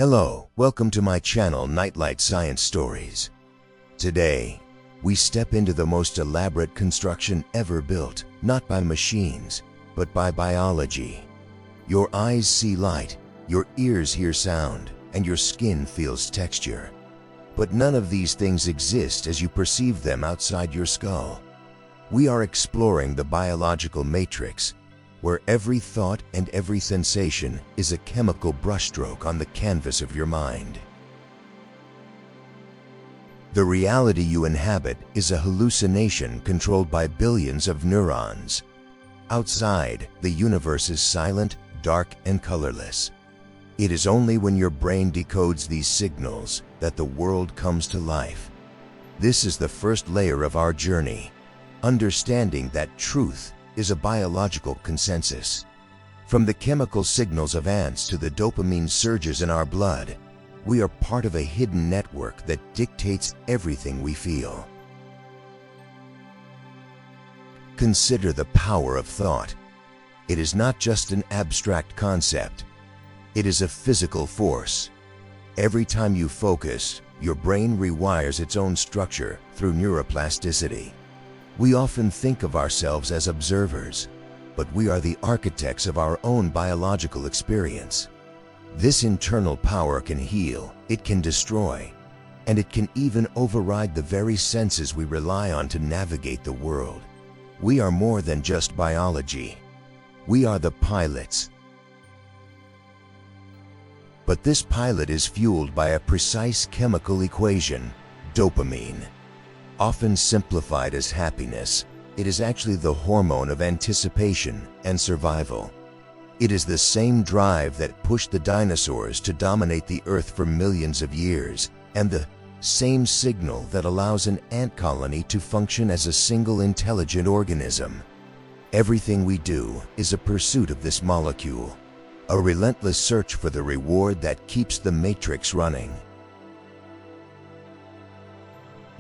Hello, welcome to my channel Nightlight Science Stories. Today, we step into the most elaborate construction ever built, not by machines, but by biology. Your eyes see light, your ears hear sound, and your skin feels texture. But none of these things exist as you perceive them outside your skull. We are exploring the biological matrix, where every thought and every sensation is a chemical brushstroke on the canvas of your mind. The reality you inhabit is a hallucination controlled by billions of neurons. Outside, the universe is silent, dark, and colorless. It is only when your brain decodes these signals that the world comes to life. This is the first layer of our journey, understanding that truth is a biological consensus. From the chemical signals of ants to the dopamine surges in our blood, we are part of a hidden network that dictates everything we feel. Consider the power of thought. It is not just an abstract concept. It is a physical force. Every time you focus, your brain rewires its own structure through neuroplasticity. We often think of ourselves as observers, but we are the architects of our own biological experience. This internal power can heal, it can destroy, and it can even override the very senses we rely on to navigate the world. We are more than just biology. We are the pilots. But this pilot is fueled by a precise chemical equation, dopamine. Often simplified as happiness, it is actually the hormone of anticipation and survival. It is the same drive that pushed the dinosaurs to dominate the Earth for millions of years, and the same signal that allows an ant colony to function as a single intelligent organism. Everything we do is a pursuit of this molecule, a relentless search for the reward that keeps the matrix running.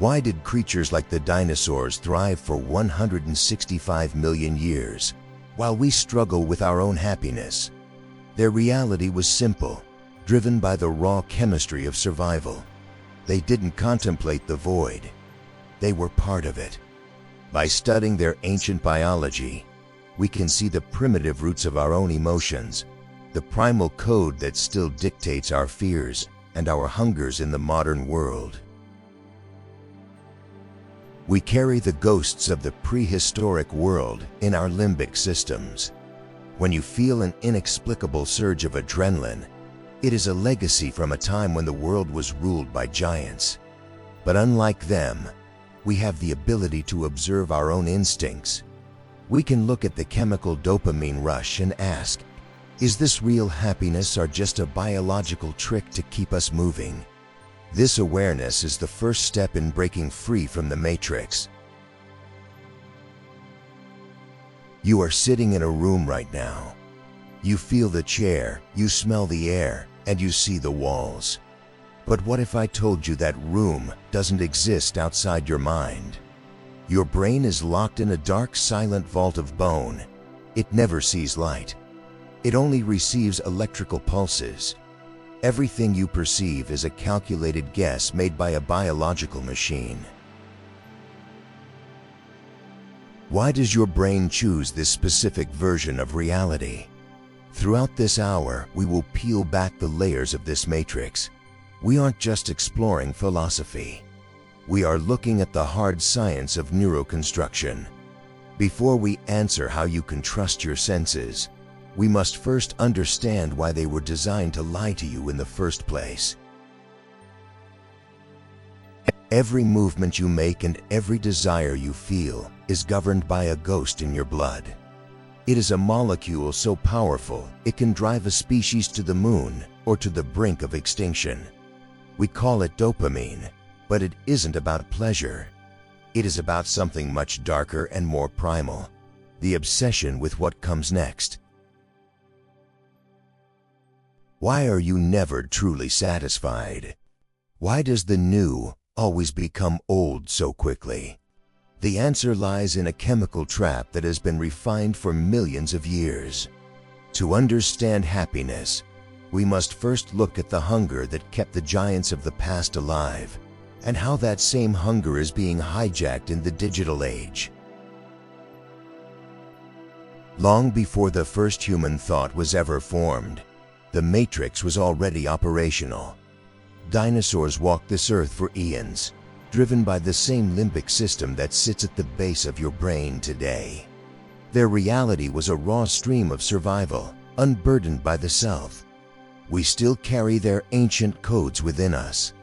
Why did creatures like the dinosaurs thrive for 165 million years, while we struggle with our own happiness? Their reality was simple, driven by the raw chemistry of survival. They didn't contemplate the void. They were part of it. By studying their ancient biology, we can see the primitive roots of our own emotions, the primal code that still dictates our fears and our hungers in the modern world. We carry the ghosts of the prehistoric world in our limbic systems. When you feel an inexplicable surge of adrenaline, it is a legacy from a time when the world was ruled by giants. But unlike them, we have the ability to observe our own instincts. We can look at the chemical dopamine rush and ask, is this real happiness or just a biological trick to keep us moving? This awareness is the first step in breaking free from the matrix. You are sitting in a room right now. You feel the chair, you smell the air, and you see the walls. But what if I told you that room doesn't exist outside your mind? Your brain is locked in a dark, silent vault of bone. It never sees light. It only receives electrical pulses. Everything you perceive is a calculated guess made by a biological machine. Why does your brain choose this specific version of reality? Throughout this hour, we will peel back the layers of this matrix. We aren't just exploring philosophy. We are looking at the hard science of neuroconstruction. Before we answer how you can trust your senses, we must first understand why they were designed to lie to you in the first place. Every movement you make and every desire you feel is governed by a ghost in your blood. It is a molecule so powerful it can drive a species to the moon or to the brink of extinction. We call it dopamine, but it isn't about pleasure. It is about something much darker and more primal, the obsession with what comes next. Why are you never truly satisfied? Why does the new always become old so quickly? The answer lies in a chemical trap that has been refined for millions of years. To understand happiness, we must first look at the hunger that kept the giants of the past alive, and how that same hunger is being hijacked in the digital age. Long before the first human thought was ever formed, the Matrix was already operational. Dinosaurs walked this earth for eons, driven by the same limbic system that sits at the base of your brain today. Their reality was a raw stream of survival, unburdened by the self. We still carry their ancient codes within us.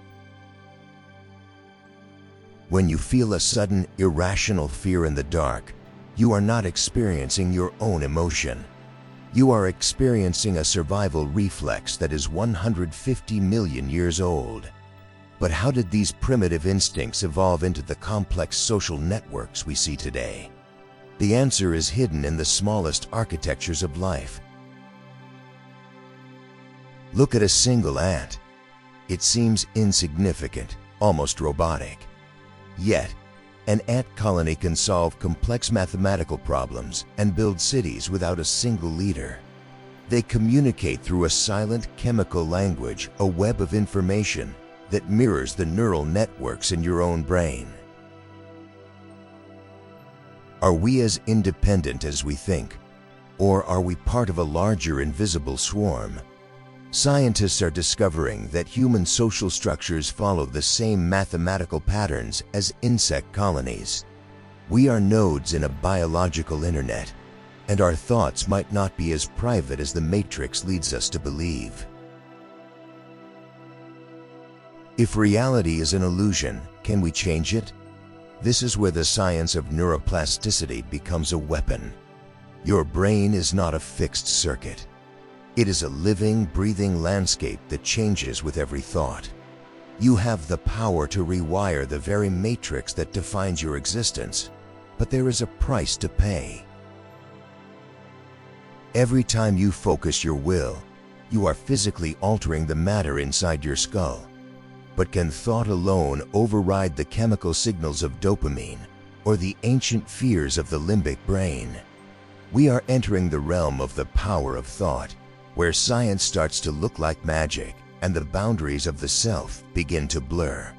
When you feel a sudden, irrational fear in the dark, you are not experiencing your own emotion. You are experiencing a survival reflex that is 150 million years old. But how did these primitive instincts evolve into the complex social networks we see today? The answer is hidden in the smallest architectures of life. Look at a single ant. It seems insignificant, almost robotic. Yet, an ant colony can solve complex mathematical problems and build cities without a single leader. They communicate through a silent chemical language, a web of information that mirrors the neural networks in your own brain. Are we as independent as we think, or are we part of a larger invisible swarm? Scientists are discovering that human social structures follow the same mathematical patterns as insect colonies. We are nodes in a biological internet, and our thoughts might not be as private as the Matrix leads us to believe. If reality is an illusion, can we change it? This is where the science of neuroplasticity becomes a weapon. Your brain is not a fixed circuit. It is a living, breathing landscape that changes with every thought. You have the power to rewire the very matrix that defines your existence, but there is a price to pay. Every time you focus your will, you are physically altering the matter inside your skull. But can thought alone override the chemical signals of dopamine or the ancient fears of the limbic brain? We are entering the realm of the power of thought, where science starts to look like magic and the boundaries of the self begin to blur.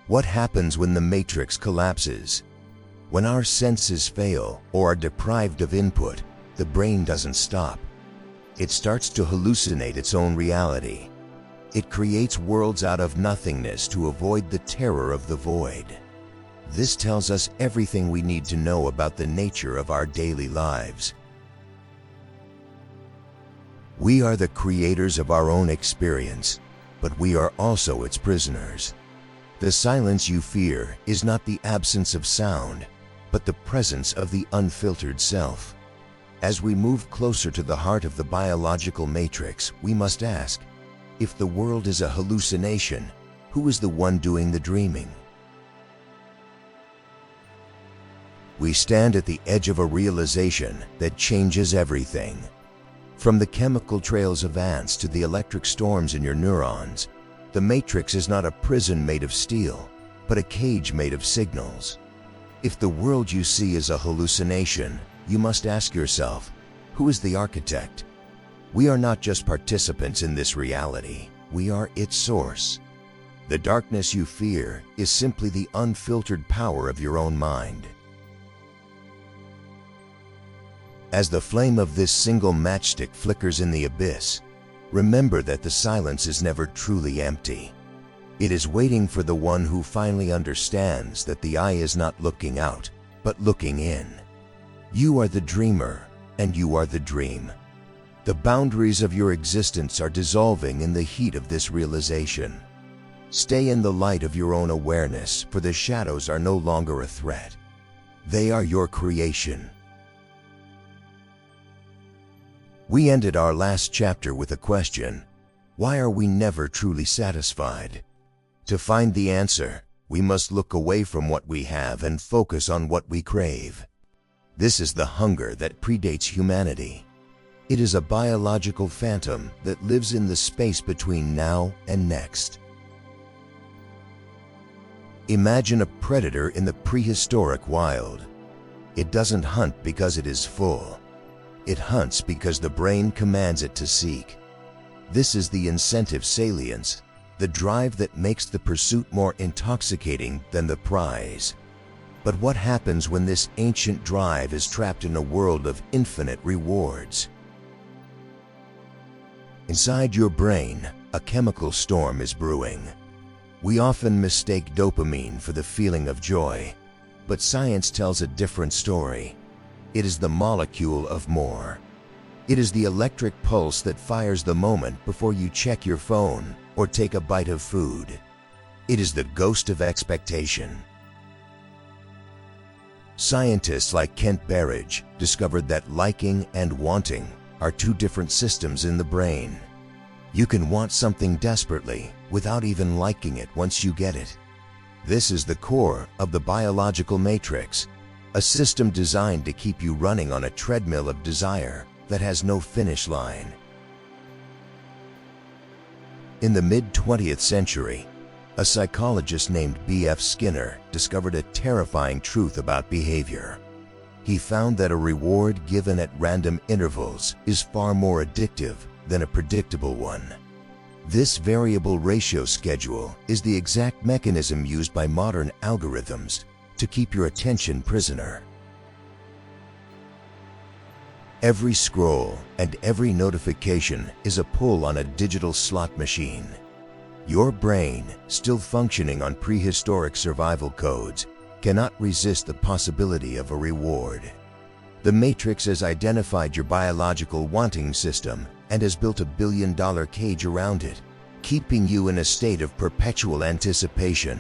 What happens when the matrix collapses? When our senses fail or are deprived of input, the brain doesn't stop. It starts to hallucinate its own reality. It creates worlds out of nothingness to avoid the terror of the void. This tells us everything we need to know about the nature of our daily lives. We are the creators of our own experience, but we are also its prisoners. The silence you fear is not the absence of sound, but the presence of the unfiltered self. As we move closer to the heart of the biological matrix, we must ask, if the world is a hallucination, who is the one doing the dreaming? We stand at the edge of a realization that changes everything. From the chemical trails of ants to the electric storms in your neurons, the matrix is not a prison made of steel, but a cage made of signals. If the world you see is a hallucination, you must ask yourself, who is the architect? We are not just participants in this reality, we are its source. The darkness you fear is simply the unfiltered power of your own mind. As the flame of this single matchstick flickers in the abyss, remember that the silence is never truly empty. It is waiting for the one who finally understands that the eye is not looking out, but looking in. You are the dreamer, and you are the dream. The boundaries of your existence are dissolving in the heat of this realization. Stay in the light of your own awareness, for the shadows are no longer a threat. They are your creation. We ended our last chapter with a question: why are we never truly satisfied? To find the answer, we must look away from what we have and focus on what we crave. This is the hunger that predates humanity. It is a biological phantom that lives in the space between now and next. Imagine a predator in the prehistoric wild. It doesn't hunt because it is full. It hunts because the brain commands it to seek. This is the incentive salience, the drive that makes the pursuit more intoxicating than the prize. But what happens when this ancient drive is trapped in a world of infinite rewards? Inside your brain, a chemical storm is brewing. We often mistake dopamine for the feeling of joy, but science tells a different story. It is the molecule of more. It is the electric pulse that fires the moment before you check your phone or take a bite of food. It is the ghost of expectation. Scientists like Kent Berridge discovered that liking and wanting are two different systems in the brain. You can want something desperately without even liking it once you get it. This is the core of the biological matrix, a system designed to keep you running on a treadmill of desire that has no finish line. In the mid-20th century, a psychologist named B.F. Skinner discovered a terrifying truth about behavior. He found that a reward given at random intervals is far more addictive than a predictable one. This variable ratio schedule is the exact mechanism used by modern algorithms to keep your attention prisoner. Every scroll and every notification is a pull on a digital slot machine. Your brain, still functioning on prehistoric survival codes, cannot resist the possibility of a reward. The Matrix has identified your biological wanting system and has built a billion-dollar cage around it, keeping you in a state of perpetual anticipation.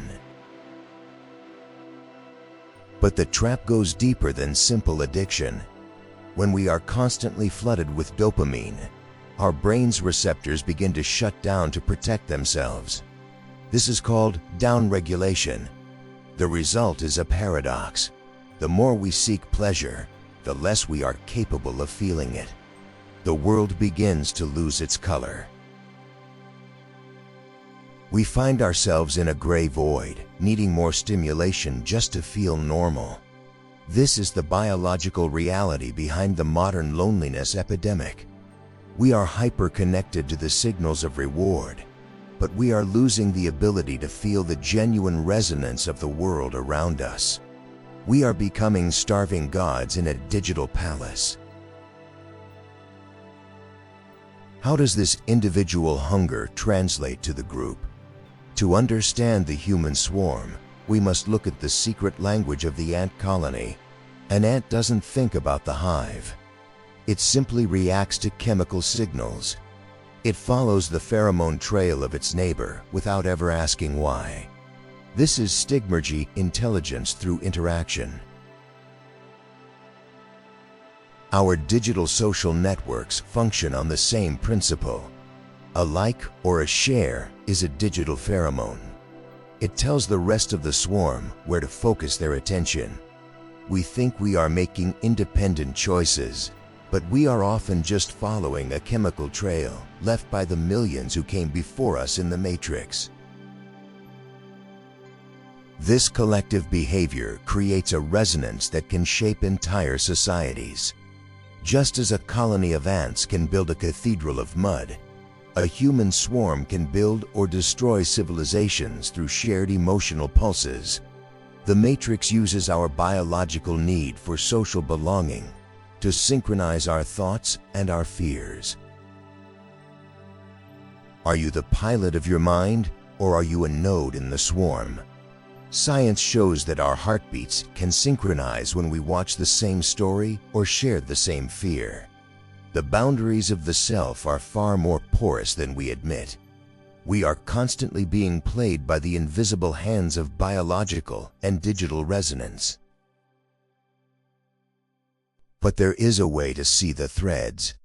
But the trap goes deeper than simple addiction. When we are constantly flooded with dopamine, our brain's receptors begin to shut down to protect themselves. This is called downregulation. The result is a paradox. The more we seek pleasure, the less we are capable of feeling it. The world begins to lose its color. We find ourselves in a gray void, needing more stimulation just to feel normal. This is the biological reality behind the modern loneliness epidemic. We are hyper-connected to the signals of reward, but we are losing the ability to feel the genuine resonance of the world around us. We are becoming starving gods in a digital palace. How does this individual hunger translate to the group? To understand the human swarm, we must look at the secret language of the ant colony. An ant doesn't think about the hive. It simply reacts to chemical signals. It follows the pheromone trail of its neighbor without ever asking why. This is stigmergy intelligence through interaction. Our digital social networks function on the same principle. A like or a share is a digital pheromone. It tells the rest of the swarm where to focus their attention. We think we are making independent choices, but we are often just following a chemical trail left by the millions who came before us in the Matrix. This collective behavior creates a resonance that can shape entire societies. Just as a colony of ants can build a cathedral of mud, a human swarm can build or destroy civilizations through shared emotional pulses. The Matrix uses our biological need for social belonging to synchronize our thoughts and our fears. Are you the pilot of your mind, or are you a node in the swarm? Science shows that our heartbeats can synchronize when we watch the same story or share the same fear. The boundaries of the self are far more porous than we admit. We are constantly being played by the invisible hands of biological and digital resonance. But there is a way to see the threads.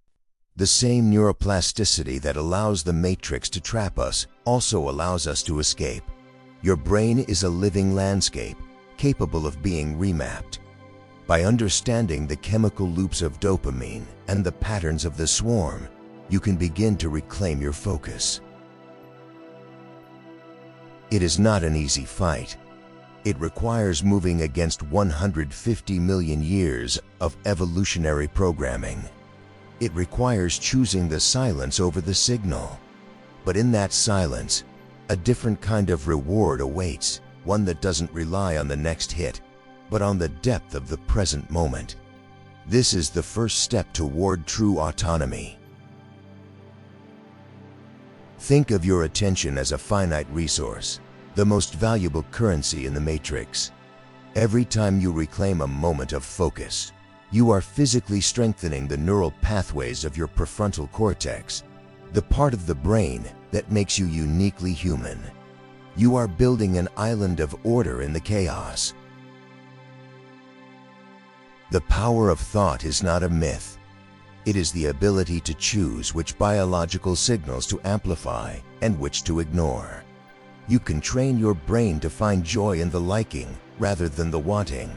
The same neuroplasticity that allows the Matrix to trap us also allows us to escape. Your brain is a living landscape, capable of being remapped. By understanding the chemical loops of dopamine and the patterns of the swarm, you can begin to reclaim your focus. It is not an easy fight. It requires moving against 150 million years of evolutionary programming. It requires choosing the silence over the signal. But in that silence, a different kind of reward awaits, one that doesn't rely on the next hit, but on the depth of the present moment. This is the first step toward true autonomy. Think of your attention as a finite resource, the most valuable currency in the matrix. Every time you reclaim a moment of focus, you are physically strengthening the neural pathways of your prefrontal cortex, the part of the brain that makes you uniquely human. You are building an island of order in the chaos. The power of thought is not a myth. It is the ability to choose which biological signals to amplify and which to ignore. You can train your brain to find joy in the liking rather than the wanting.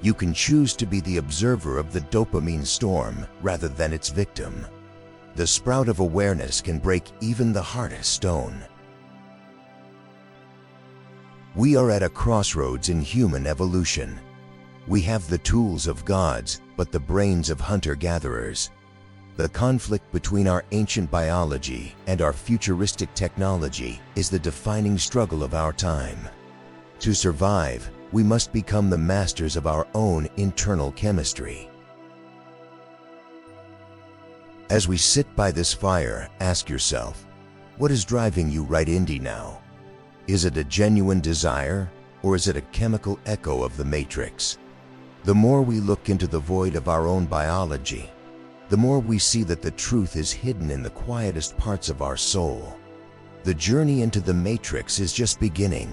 You can choose to be the observer of the dopamine storm rather than its victim. The sprout of awareness can break even the hardest stone. We are at a crossroads in human evolution. We have the tools of gods, but the brains of hunter-gatherers. The conflict between our ancient biology and our futuristic technology is the defining struggle of our time. To survive, we must become the masters of our own internal chemistry. As we sit by this fire, ask yourself, what is driving you right indie now? Is it a genuine desire, or is it a chemical echo of the matrix? The more we look into the void of our own biology, the more we see that the truth is hidden in the quietest parts of our soul. The journey into the matrix is just beginning.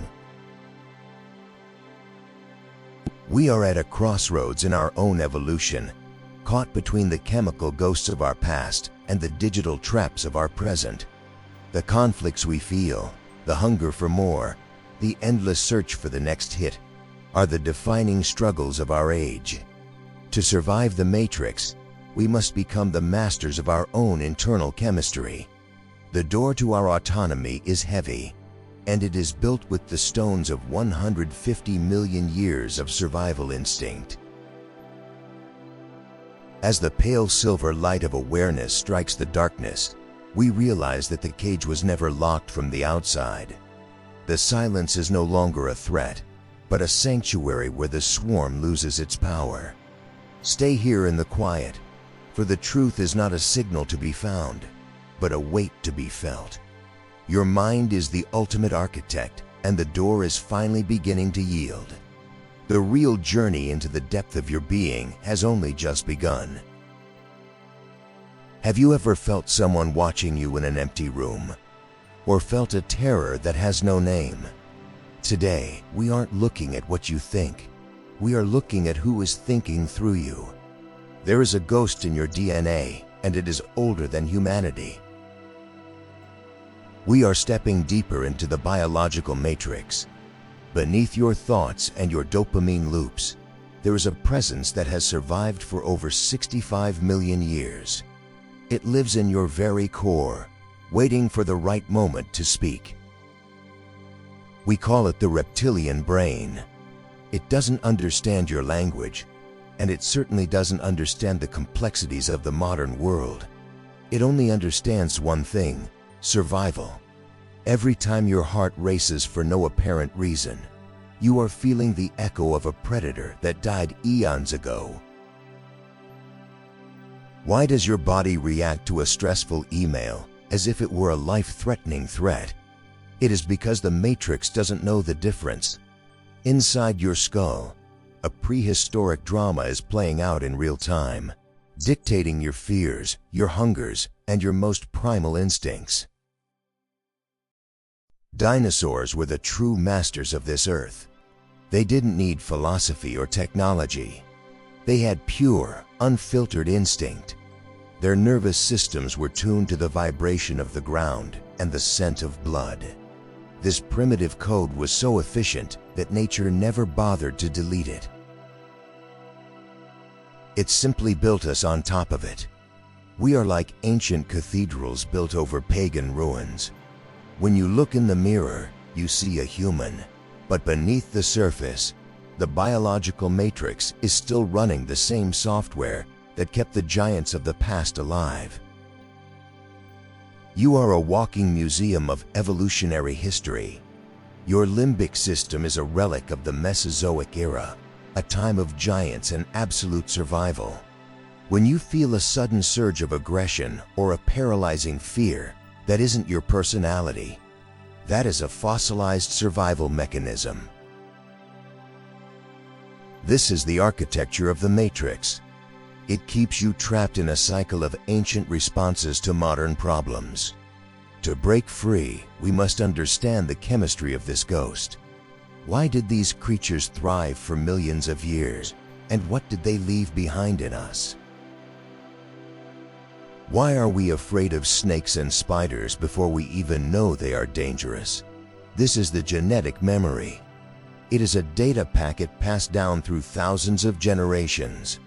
We are at a crossroads in our own evolution, caught between the chemical ghosts of our past and the digital traps of our present. The conflicts we feel, the hunger for more, the endless search for the next hit, are the defining struggles of our age. To survive the matrix, we must become the masters of our own internal chemistry. The door to our autonomy is heavy, and it is built with the stones of 150 million years of survival instinct. As the pale silver light of awareness strikes the darkness, we realize that the cage was never locked from the outside. The silence is no longer a threat, but a sanctuary where the swarm loses its power. Stay here in the quiet, for the truth is not a signal to be found, but a weight to be felt. Your mind is the ultimate architect, and the door is finally beginning to yield. The real journey into the depth of your being has only just begun. Have you ever felt someone watching you in an empty room? Or felt a terror that has no name? Today, we aren't looking at what you think. We are looking at who is thinking through you. There is a ghost in your DNA, and it is older than humanity. We are stepping deeper into the biological matrix. Beneath your thoughts and your dopamine loops, there is a presence that has survived for over 65 million years. It lives in your very core, waiting for the right moment to speak. We call it the reptilian brain. It doesn't understand your language, and it certainly doesn't understand the complexities of the modern world. It only understands one thing: survival. Every time your heart races for no apparent reason, you are feeling the echo of a predator that died eons ago. Why does your body react to a stressful email as if it were a life-threatening threat? It is because the matrix doesn't know the difference. Inside your skull, a prehistoric drama is playing out in real time, dictating your fears, your hungers, and your most primal instincts. Dinosaurs were the true masters of this earth. They didn't need philosophy or technology. They had pure, unfiltered instinct. Their nervous systems were tuned to the vibration of the ground and the scent of blood. This primitive code was so efficient that nature never bothered to delete it. It simply built us on top of it. We are like ancient cathedrals built over pagan ruins. When you look in the mirror, you see a human, but beneath the surface, the biological matrix is still running the same software that kept the giants of the past alive. You are a walking museum of evolutionary history. Your limbic system is a relic of the Mesozoic era, a time of giants and absolute survival. When you feel a sudden surge of aggression or a paralyzing fear, that isn't your personality. That is a fossilized survival mechanism. This is the architecture of the Matrix. It keeps you trapped in a cycle of ancient responses to modern problems. To break free, we must understand the chemistry of this ghost. Why did these creatures thrive for millions of years, and what did they leave behind in us? Why are we afraid of snakes and spiders before we even know they are dangerous? This is the genetic memory. It is a data packet passed down through thousands of generations.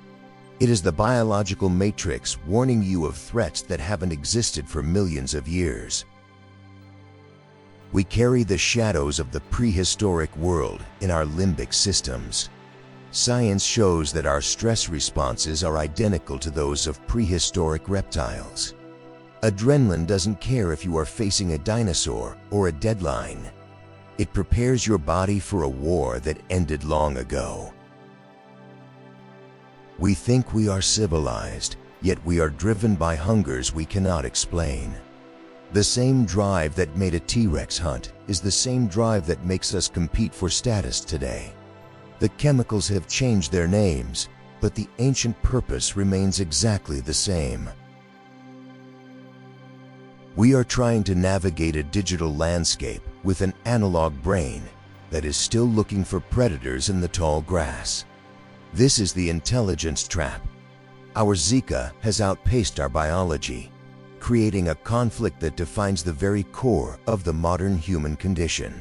It is the biological matrix warning you of threats that haven't existed for millions of years. We carry the shadows of the prehistoric world in our limbic systems. Science shows that our stress responses are identical to those of prehistoric reptiles. Adrenaline doesn't care if you are facing a dinosaur or a deadline. It prepares your body for a war that ended long ago. We think we are civilized, yet we are driven by hungers we cannot explain. The same drive that made a T-Rex hunt is the same drive that makes us compete for status today. The chemicals have changed their names, but the ancient purpose remains exactly the same. We are trying to navigate a digital landscape with an analog brain that is still looking for predators in the tall grass. This is the intelligence trap. Our Zika has outpaced our biology, creating a conflict that defines the very core of the modern human condition.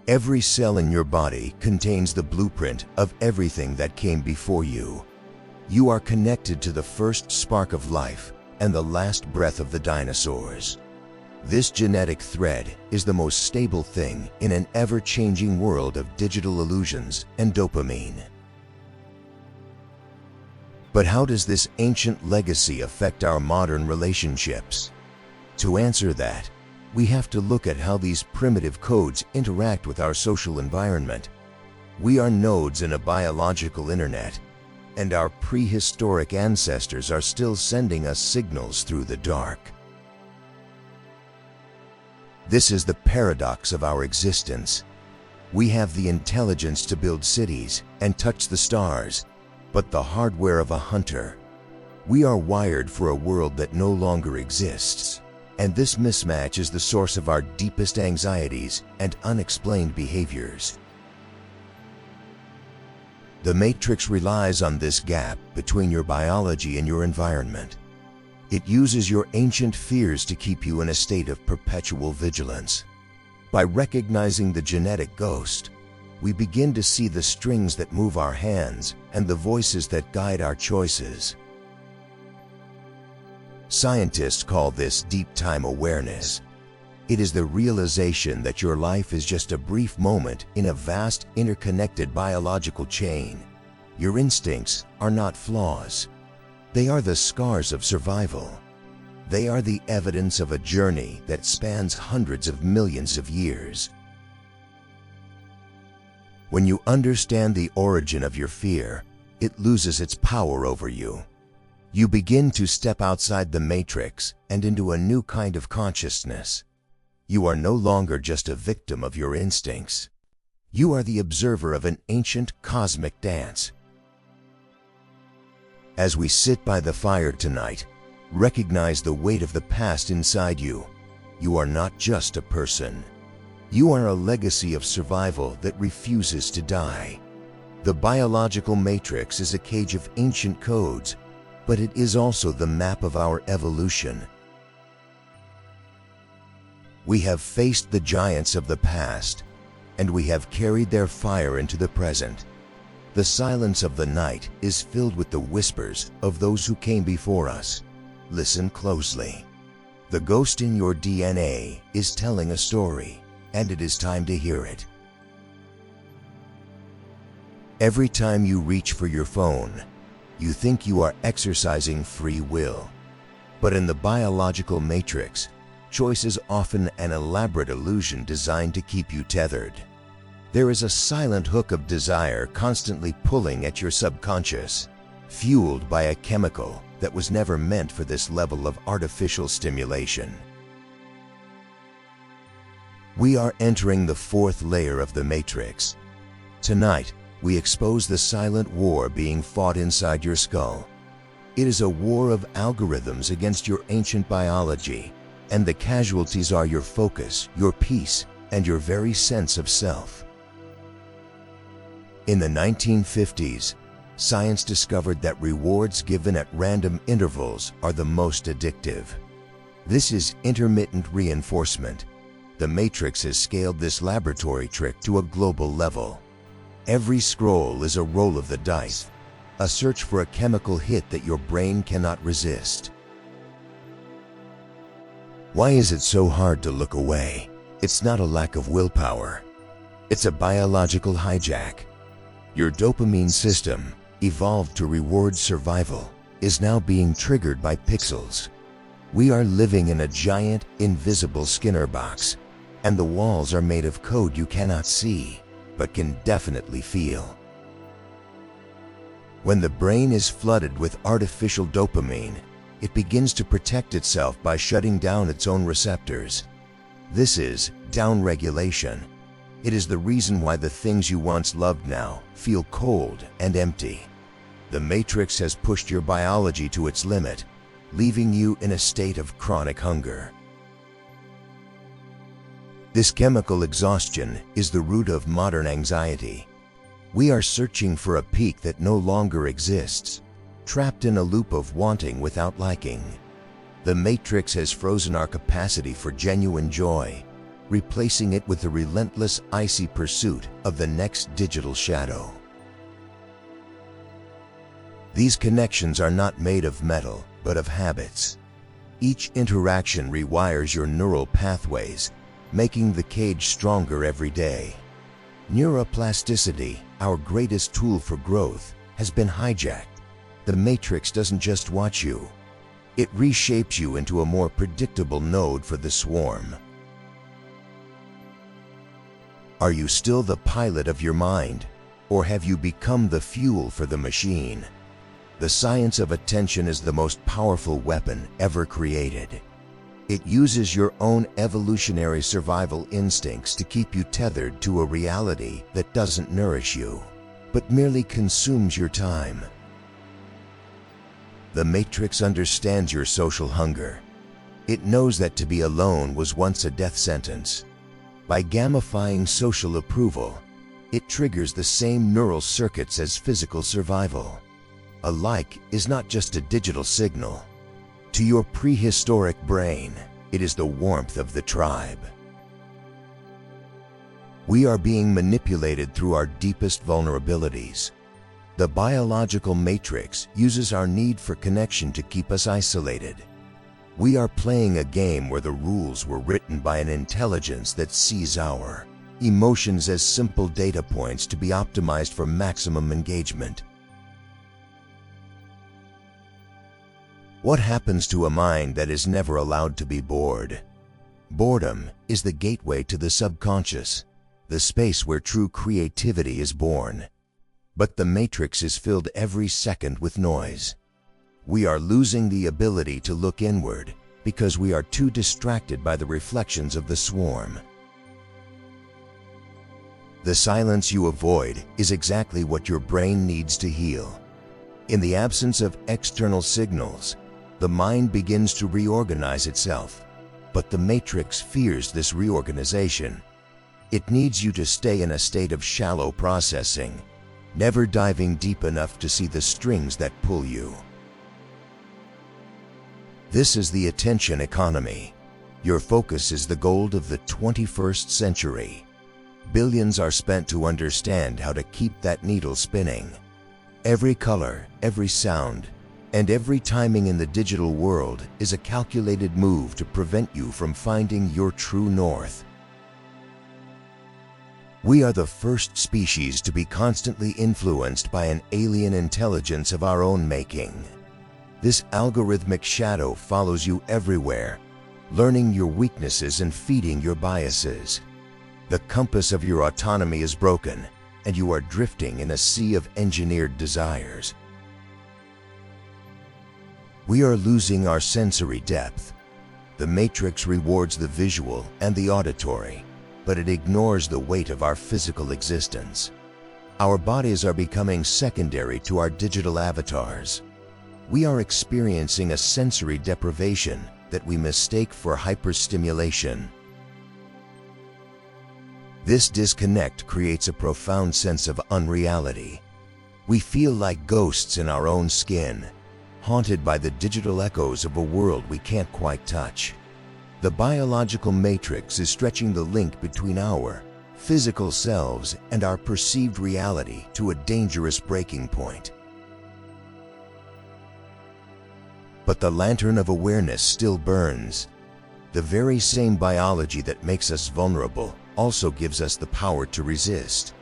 Every cell in your body contains the blueprint of everything that came before you. You are connected to the first spark of life and the last breath of the dinosaurs. This genetic thread is the most stable thing in an ever-changing world of digital illusions and dopamine. But how does this ancient legacy affect our modern relationships? To answer that, we have to look at how these primitive codes interact with our social environment. We are nodes in a biological internet, and our prehistoric ancestors are still sending us signals through the dark. This is the paradox of our existence. We have the intelligence to build cities and touch the stars, but the hardware of a hunter. We are wired for a world that no longer exists, and this mismatch is the source of our deepest anxieties and unexplained behaviors. The Matrix relies on this gap between your biology and your environment. It uses your ancient fears to keep you in a state of perpetual vigilance. By recognizing the genetic ghost, we begin to see the strings that move our hands and the voices that guide our choices. Scientists call this deep time awareness. It is the realization that your life is just a brief moment in a vast, interconnected biological chain. Your instincts are not flaws. They are the scars of survival. They are the evidence of a journey that spans hundreds of millions of years. When you understand the origin of your fear, it loses its power over you. You begin to step outside the matrix and into a new kind of consciousness. You are no longer just a victim of your instincts. You are the observer of an ancient cosmic dance. As we sit by the fire tonight, recognize the weight of the past inside you. You are not just a person. You are a legacy of survival that refuses to die. The biological matrix is a cage of ancient codes, but it is also the map of our evolution. We have faced the giants of the past, and we have carried their fire into the present. The silence of the night is filled with the whispers of those who came before us. Listen closely. The ghost in your DNA is telling a story, and it is time to hear it. Every time you reach for your phone, you think you are exercising free will. But in the biological matrix, choice is often an elaborate illusion designed to keep you tethered. There is a silent hook of desire constantly pulling at your subconscious, fueled by a chemical that was never meant for this level of artificial stimulation. We are entering the fourth layer of the matrix. Tonight, we expose the silent war being fought inside your skull. It is a war of algorithms against your ancient biology, and the casualties are your focus, your peace, and your very sense of self. In the 1950s, science discovered that rewards given at random intervals are the most addictive. This is intermittent reinforcement. The Matrix has scaled this laboratory trick to a global level. Every scroll is a roll of the dice, a search for a chemical hit that your brain cannot resist. Why is it so hard to look away? It's not a lack of willpower. It's a biological hijack. Your dopamine system, evolved to reward survival, is now being triggered by pixels. We are living in a giant, invisible Skinner box, and the walls are made of code you cannot see, but can definitely feel. When the brain is flooded with artificial dopamine, it begins to protect itself by shutting down its own receptors. This is downregulation. It is the reason why the things you once loved now feel cold and empty. The Matrix has pushed your biology to its limit, leaving you in a state of chronic hunger. This chemical exhaustion is the root of modern anxiety. We are searching for a peak that no longer exists, trapped in a loop of wanting without liking. The Matrix has frozen our capacity for genuine joy, replacing it with the relentless, icy pursuit of the next digital shadow. These connections are not made of metal, but of habits. Each interaction rewires your neural pathways, making the cage stronger every day. Neuroplasticity, our greatest tool for growth, has been hijacked. The Matrix doesn't just watch you. It reshapes you into a more predictable node for the swarm. Are you still the pilot of your mind, or have you become the fuel for the machine? The science of attention is the most powerful weapon ever created. It uses your own evolutionary survival instincts to keep you tethered to a reality that doesn't nourish you, but merely consumes your time. The Matrix understands your social hunger. It knows that to be alone was once a death sentence. By gamifying social approval, it triggers the same neural circuits as physical survival. A like is not just a digital signal. To your prehistoric brain, it is the warmth of the tribe. We are being manipulated through our deepest vulnerabilities. The biological matrix uses our need for connection to keep us isolated. We are playing a game where the rules were written by an intelligence that sees our emotions as simple data points to be optimized for maximum engagement. What happens to a mind that is never allowed to be bored? Boredom is the gateway to the subconscious, the space where true creativity is born. But the matrix is filled every second with noise. We are losing the ability to look inward because we are too distracted by the reflections of the swarm. The silence you avoid is exactly what your brain needs to heal. In the absence of external signals, the mind begins to reorganize itself, but the matrix fears this reorganization. It needs you to stay in a state of shallow processing, never diving deep enough to see the strings that pull you. This is the attention economy. Your focus is the gold of the 21st century. Billions are spent to understand how to keep that needle spinning. Every color, every sound, and every timing in the digital world is a calculated move to prevent you from finding your true north. We are the first species to be constantly influenced by an alien intelligence of our own making. This algorithmic shadow follows you everywhere, learning your weaknesses and feeding your biases. The compass of your autonomy is broken, and you are drifting in a sea of engineered desires. We are losing our sensory depth. The matrix rewards the visual and the auditory, but it ignores the weight of our physical existence. Our bodies are becoming secondary to our digital avatars. We are experiencing a sensory deprivation that we mistake for hyperstimulation. This disconnect creates a profound sense of unreality. We feel like ghosts in our own skin, haunted by the digital echoes of a world we can't quite touch. The biological matrix is stretching the link between our physical selves and our perceived reality to a dangerous breaking point. But the lantern of awareness still burns. The very same biology that makes us vulnerable also gives us the power to resist.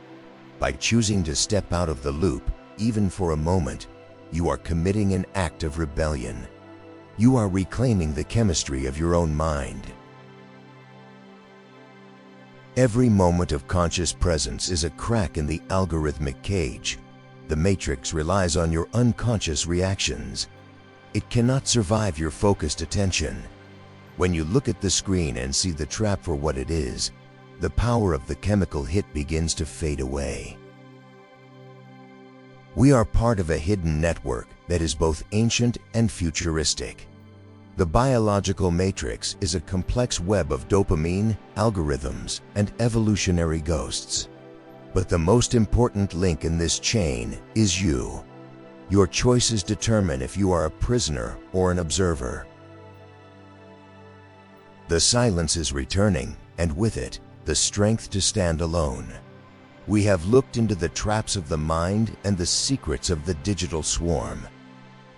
By choosing to step out of the loop, even for a moment, you are committing an act of rebellion. You are reclaiming the chemistry of your own mind. Every moment of conscious presence is a crack in the algorithmic cage. The matrix relies on your unconscious reactions. It cannot survive your focused attention. When you look at the screen and see the trap for what it is, the power of the chemical hit begins to fade away. We are part of a hidden network that is both ancient and futuristic. The biological matrix is a complex web of dopamine, algorithms, and evolutionary ghosts. But the most important link in this chain is you. Your choices determine if you are a prisoner or an observer. The silence is returning, and with it, the strength to stand alone. We have looked into the traps of the mind and the secrets of the digital swarm.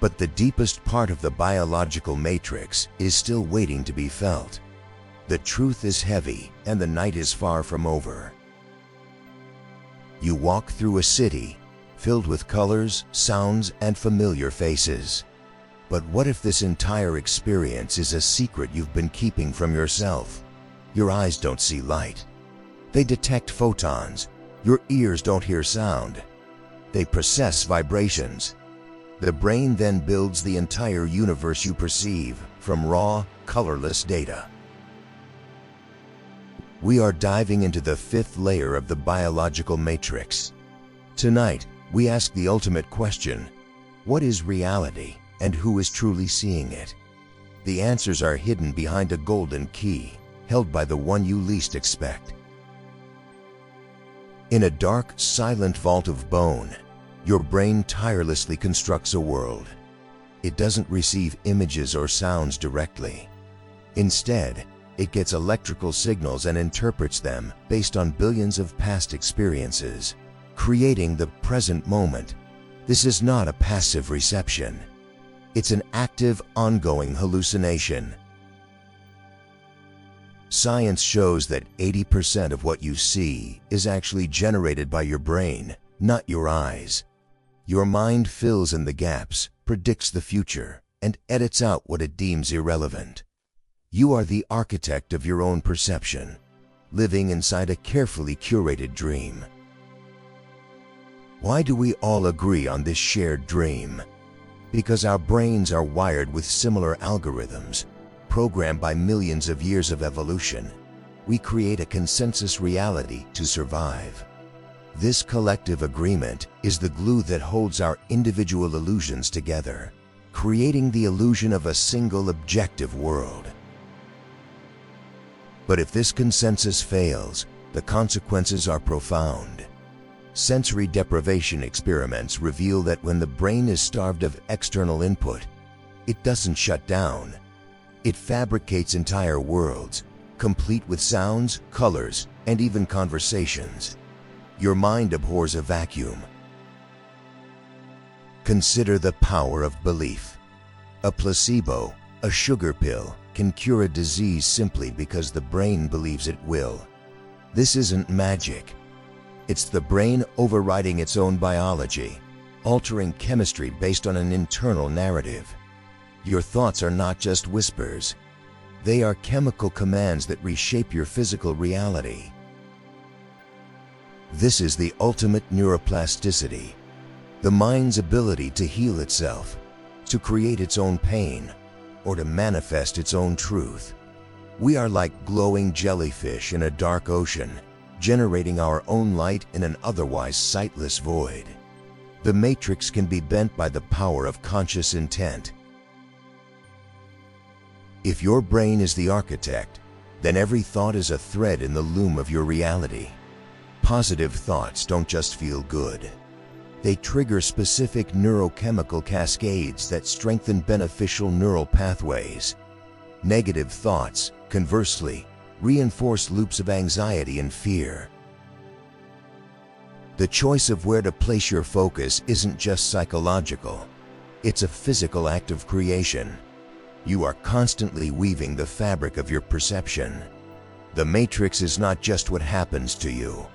But the deepest part of the biological matrix is still waiting to be felt. The truth is heavy, and the night is far from over. You walk through a city filled with colors, sounds, and familiar faces. But what if this entire experience is a secret you've been keeping from yourself? Your eyes don't see light. They detect photons. Your ears don't hear sound. They process vibrations. The brain then builds the entire universe you perceive from raw, colorless data. We are diving into the fifth layer of the biological matrix. Tonight, we ask the ultimate question: what is reality, and who is truly seeing it? The answers are hidden behind a golden key, held by the one you least expect. In a dark, silent vault of bone, your brain tirelessly constructs a world. It doesn't receive images or sounds directly. Instead, it gets electrical signals and interprets them based on billions of past experiences, creating the present moment. This is not a passive reception. It's an active, ongoing hallucination. Science shows that 80% of what you see is actually generated by your brain, not your eyes. Your mind fills in the gaps, predicts the future, and edits out what it deems irrelevant. You are the architect of your own perception, living inside a carefully curated dream. Why do we all agree on this shared dream? Because our brains are wired with similar algorithms, programmed by millions of years of evolution. We create a consensus reality to survive. This collective agreement is the glue that holds our individual illusions together, creating the illusion of a single objective world. But if this consensus fails, the consequences are profound. Sensory deprivation experiments reveal that when the brain is starved of external input, it doesn't shut down. It fabricates entire worlds, complete with sounds, colors, and even conversations. Your mind abhors a vacuum. Consider the power of belief. A placebo, a sugar pill, can cure a disease simply because the brain believes it will. This isn't magic. It's the brain overriding its own biology, altering chemistry based on an internal narrative. Your thoughts are not just whispers. They are chemical commands that reshape your physical reality. This is the ultimate neuroplasticity, the mind's ability to heal itself, to create its own pain, or to manifest its own truth. We are like glowing jellyfish in a dark ocean, generating our own light in an otherwise sightless void. The matrix can be bent by the power of conscious intent. If your brain is the architect, then every thought is a thread in the loom of your reality. Positive thoughts don't just feel good. They trigger specific neurochemical cascades that strengthen beneficial neural pathways. Negative thoughts, conversely, reinforce loops of anxiety and fear. The choice of where to place your focus isn't just psychological. It's a physical act of creation. You are constantly weaving the fabric of your perception. The matrix is not just what happens to you.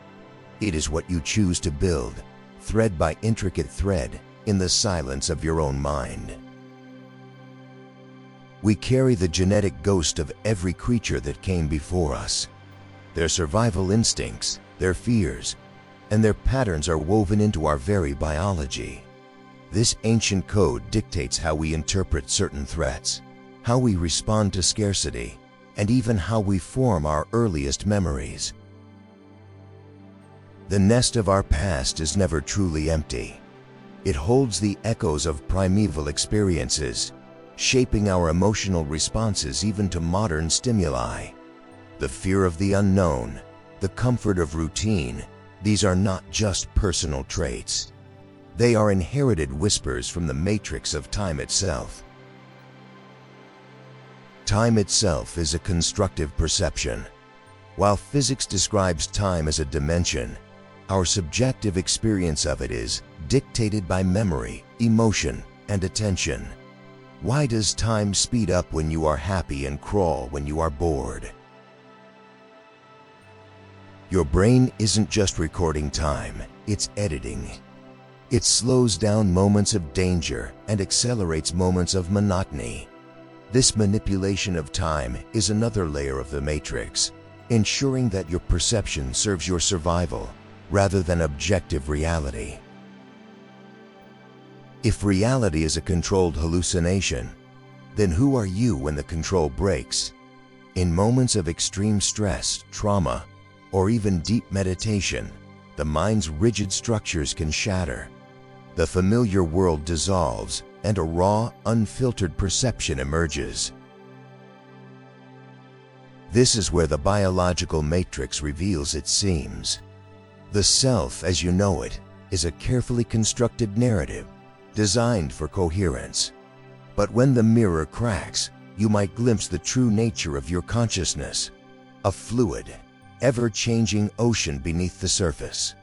It is what you choose to build, thread by intricate thread, in the silence of your own mind. We carry the genetic ghost of every creature that came before us. Their survival instincts, their fears, and their patterns are woven into our very biology. This ancient code dictates how we interpret certain threats, how we respond to scarcity, and even how we form our earliest memories. The nest of our past is never truly empty. It holds the echoes of primeval experiences, shaping our emotional responses even to modern stimuli. The fear of the unknown, the comfort of routine, these are not just personal traits. They are inherited whispers from the matrix of time itself. Time itself is a constructive perception. While physics describes time as a dimension, our subjective experience of it is dictated by memory, emotion, and attention. Why does time speed up when you are happy and crawl when you are bored? Your brain isn't just recording time, it's editing. It slows down moments of danger and accelerates moments of monotony. This manipulation of time is another layer of the matrix, ensuring that your perception serves your survival rather than objective reality. If reality is a controlled hallucination, then who are you when the control breaks? In moments of extreme stress, trauma, or even deep meditation, the mind's rigid structures can shatter. The familiar world dissolves, and a raw, unfiltered perception emerges. This is where the biological matrix reveals its seams. The self, as you know it, is a carefully constructed narrative, designed for coherence. But when the mirror cracks, you might glimpse the true nature of your consciousness, a fluid, ever-changing ocean beneath the surface.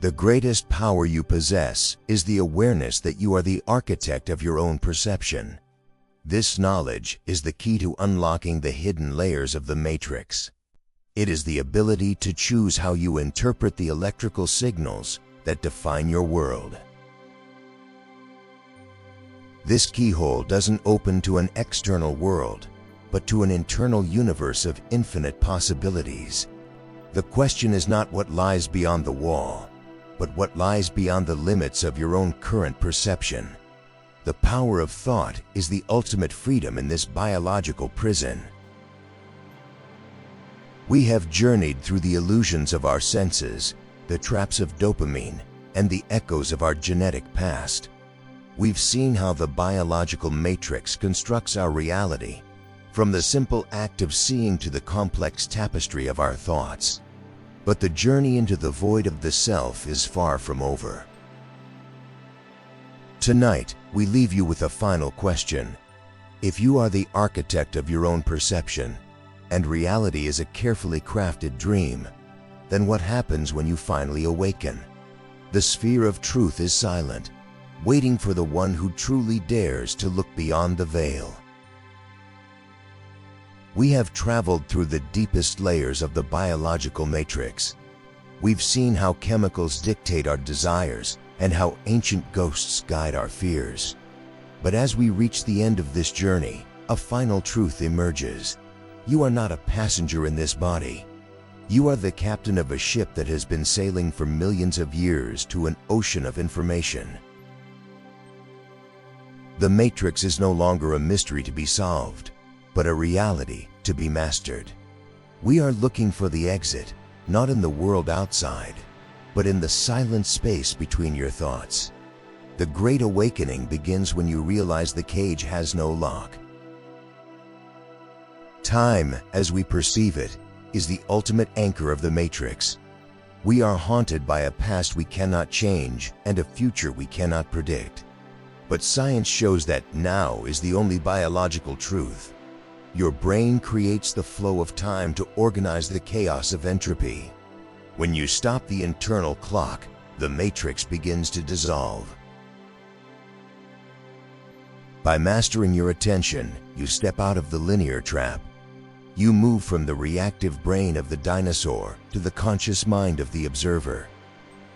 The greatest power you possess is the awareness that you are the architect of your own perception. This knowledge is the key to unlocking the hidden layers of the matrix. It is the ability to choose how you interpret the electrical signals that define your world. This keyhole doesn't open to an external world, but to an internal universe of infinite possibilities. The question is not what lies beyond the wall, but what lies beyond the limits of your own current perception. The power of thought is the ultimate freedom in this biological prison. We have journeyed through the illusions of our senses, the traps of dopamine, and the echoes of our genetic past. We've seen how the biological matrix constructs our reality, from the simple act of seeing to the complex tapestry of our thoughts. But the journey into the void of the self is far from over. Tonight, we leave you with a final question. If you are the architect of your own perception, and reality is a carefully crafted dream, then what happens when you finally awaken? The sphere of truth is silent, waiting for the one who truly dares to look beyond the veil. We have traveled through the deepest layers of the biological matrix. We've seen how chemicals dictate our desires and how ancient ghosts guide our fears. But as we reach the end of this journey, a final truth emerges. You are not a passenger in this body. You are the captain of a ship that has been sailing for millions of years to an ocean of information. The Matrix is no longer a mystery to be solved, but a reality to be mastered. We are looking for the exit, not in the world outside, but in the silent space between your thoughts. The Great Awakening begins when you realize the cage has no lock. Time, as we perceive it, is the ultimate anchor of the Matrix. We are haunted by a past we cannot change and a future we cannot predict. But science shows that now is the only biological truth. Your brain creates the flow of time to organize the chaos of entropy. When you stop the internal clock, the Matrix begins to dissolve. By mastering your attention, you step out of the linear trap. You move from the reactive brain of the dinosaur to the conscious mind of the observer.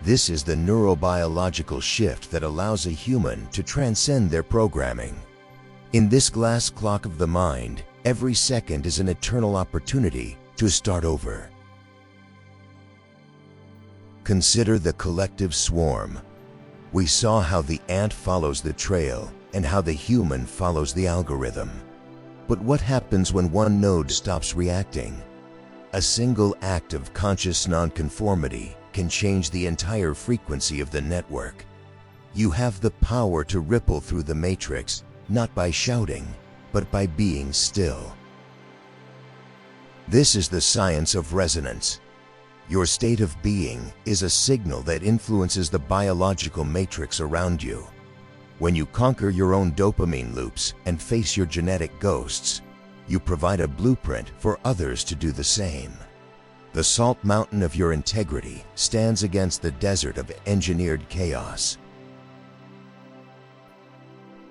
This is the neurobiological shift that allows a human to transcend their programming. In this glass clock of the mind, every second is an eternal opportunity to start over. Consider the collective swarm. We saw how the ant follows the trail and how the human follows the algorithm. But what happens when one node stops reacting? A single act of conscious nonconformity can change the entire frequency of the network. You have the power to ripple through the matrix, not by shouting, but by being still. This is the science of resonance. Your state of being is a signal that influences the biological matrix around you. When you conquer your own dopamine loops and face your genetic ghosts, you provide a blueprint for others to do the same. The salt mountain of your integrity stands against the desert of engineered chaos.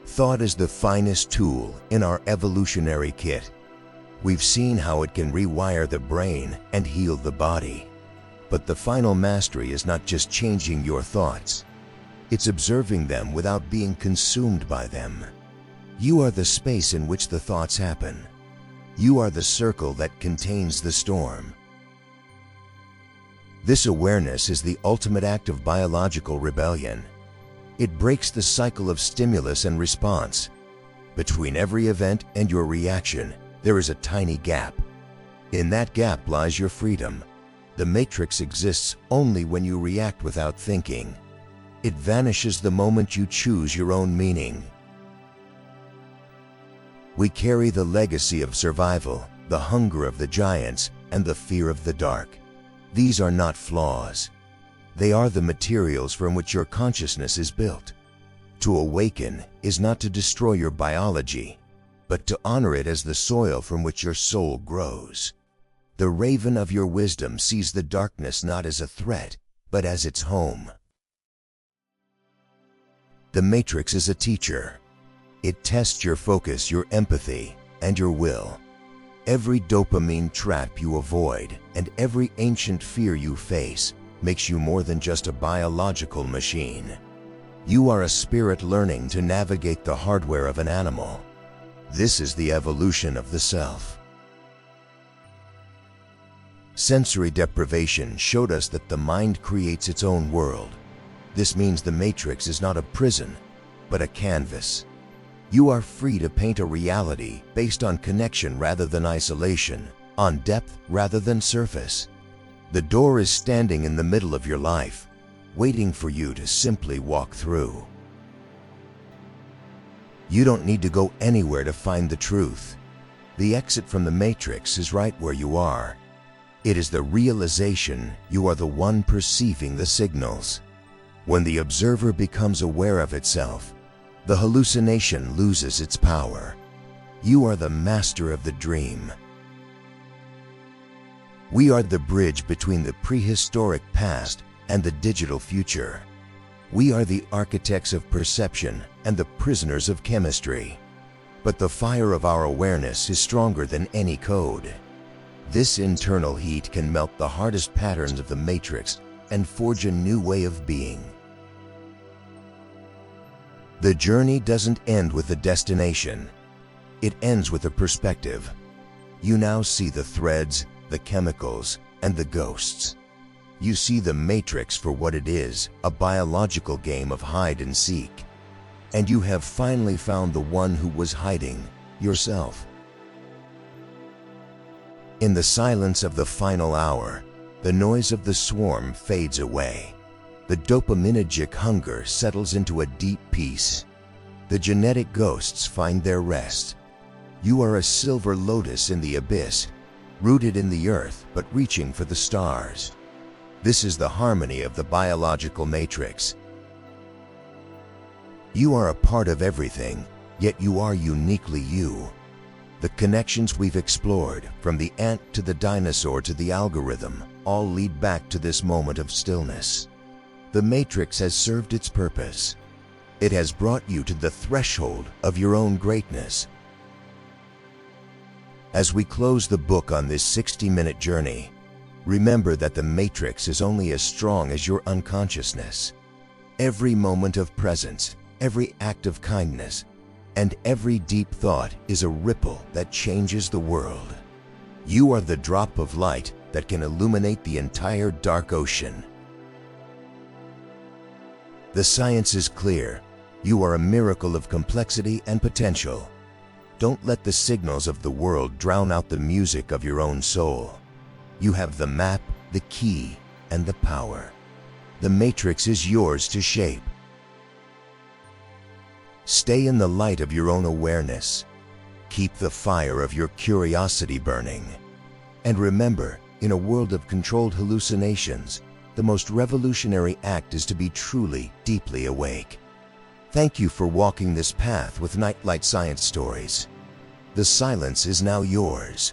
Thought is the finest tool in our evolutionary kit. We've seen how it can rewire the brain and heal the body. But the final mastery is not just changing your thoughts. It's observing them without being consumed by them. You are the space in which the thoughts happen. You are the circle that contains the storm. This awareness is the ultimate act of biological rebellion. It breaks the cycle of stimulus and response. Between every event and your reaction, there is a tiny gap. In that gap lies your freedom. The matrix exists only when you react without thinking. It vanishes the moment you choose your own meaning. We carry the legacy of survival, the hunger of the giants, and the fear of the dark. These are not flaws. They are the materials from which your consciousness is built. To awaken is not to destroy your biology, but to honor it as the soil from which your soul grows. The raven of your wisdom sees the darkness not as a threat, but as its home. The matrix is a teacher. It tests your focus, your empathy, and your will. Every dopamine trap you avoid and every ancient fear you face makes you more than just a biological machine. You are a spirit learning to navigate the hardware of an animal. This is the evolution of the self. Sensory deprivation showed us that the mind creates its own world. This means the matrix is not a prison, but a canvas. You are free to paint a reality based on connection rather than isolation, on depth rather than surface. The door is standing in the middle of your life, waiting for you to simply walk through. You don't need to go anywhere to find the truth. The exit from the matrix is right where you are. It is the realization you are the one perceiving the signals. When the observer becomes aware of itself, the hallucination loses its power. You are the master of the dream. We are the bridge between the prehistoric past and the digital future. We are the architects of perception and the prisoners of chemistry. But the fire of our awareness is stronger than any code. This internal heat can melt the hardest patterns of the matrix and forge a new way of being. The journey doesn't end with a destination. It ends with a perspective. You now see the threads, the chemicals, and the ghosts. You see the matrix for what it is, a biological game of hide and seek. And you have finally found the one who was hiding, yourself. In the silence of the final hour, the noise of the swarm fades away. The dopaminergic hunger settles into a deep peace. The genetic ghosts find their rest. You are a silver lotus in the abyss, rooted in the earth but reaching for the stars. This is the harmony of the biological matrix. You are a part of everything, yet you are uniquely you. The connections we've explored, from the ant to the dinosaur to the algorithm, all lead back to this moment of stillness. The matrix has served its purpose. It has brought you to the threshold of your own greatness. As we close the book on this 60-minute journey, remember that the matrix is only as strong as your unconsciousness. Every moment of presence, every act of kindness, and every deep thought is a ripple that changes the world. You are the drop of light that can illuminate the entire dark ocean. The science is clear. You are a miracle of complexity and potential. Don't let the signals of the world drown out the music of your own soul. You have the map, the key, and the power. The matrix is yours to shape. Stay in the light of your own awareness. Keep the fire of your curiosity burning. And remember, in a world of controlled hallucinations, the most revolutionary act is to be truly, deeply awake. Thank you for walking this path with Nightlight Science Stories. The silence is now yours.